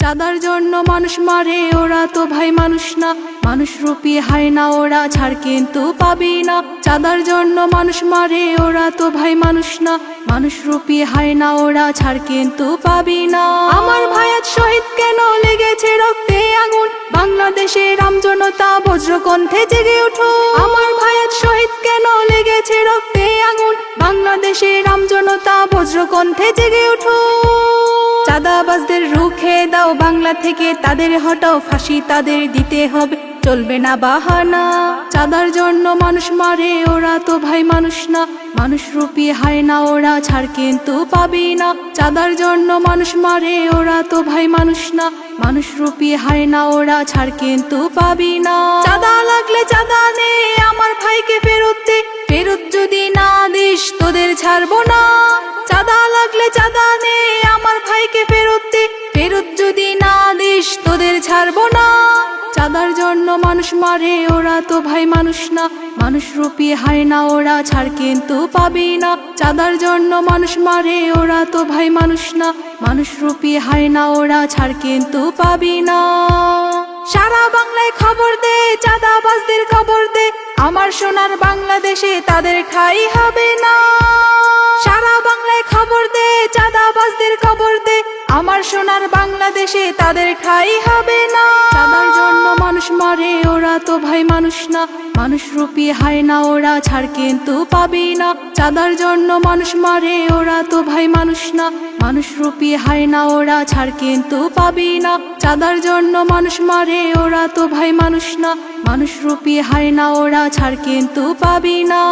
চাঁদার জন্য মানুষ মারে, ওরা তো ভাই মানুষ না। মানুষ রূপী হায় না, ওরা ছাড় কিন্তু পাবি না। চাঁদার জন্য মানুষ মারে, ওরা তো ভাই মানুষ না। মানুষ রূপী হায় না, ওরা ছাড় কিন্তু পাবি না। আমার ভাই আজ শহীদ কেন, লেগেছে রক্তে আগুন। বাংলাদেশের রাম জনতা বজ্রকণ্ঠে জেগে উঠো। আমার ভাই আজ শহীদ কেন, লেগেছে রক্তে আগুন। বাংলাদেশের রাম জনতা বজ্রকণ্ঠে জেগে উঠো। চাঁদাবাজদের রুখে দাও বাংলা থেকে, তাদের হটাও, ফাঁসি তাদের দিতে হবে, চলবে না বাহানা। চাঁদার জন্য মানুষ মারে, ওরা তো ভাই মানুষ না। মানুষ রূপী হায় না, ওরা ছাড় কিন্তু পাবি না। চাঁদার জন্য মানুষ মারে, ওরা তো ভাই মানুষ না। মানুষ রূপী হায় না, ওরা ছাড় কিন্তু পাবি না। চাঁদা লাগলে চাঁদা নে, আমার ভাইকে ফেরত দে। ফেরত যদি না দিস তোদের ছাড়বো না। চাঁদা লাগলে চাঁদা নে, আমার ভাইকে ফেরত দে। ফেরত যদি না দিস তোদের ছাড়বো না। চাঁদার জন্য মানুষ মারে, ওরা তো ভাই মানুষ না। মানুষ রূপী হায় না, ওরা ছাড় কিন্তু পাবি না। চাঁদার জন্য মানুষ মারে, ওরা তো ভাই মানুষ না। মানুষ রূপী হায় না, ওরা ছাড় কিন্তু পাবি না। সারা বাংলায় খবর দে, চাঁদাবাজদের খবর দে। আমার সোনার বাংলাদেশে তাদের ঠাঁই হবে না। সারা বাংলায় খবর দে, চাঁদাবাজদের খবর দে। আমার সোনার বাংলাদেশে তাদের ঠাঁই হবে না। চাঁদার জন্য মানুষ মারে, ওরা তো ভাই মানুষ না। মানুষ রূপী হায় না, ওরা ছাড় কিন্তু পাবি না। চাঁদার জন্য মানুষ মারে, ওরা তো ভাই মানুষ না। মানুষ রূপী হায় না, ওরা ছাড় কিন্তু পাবি না। চাঁদার জন্য মানুষ মারে, ওরা তো ভাই মানুষ না। মানুষ রূপী হায় না, ওরা ছাড় কিন্তু পাবি না।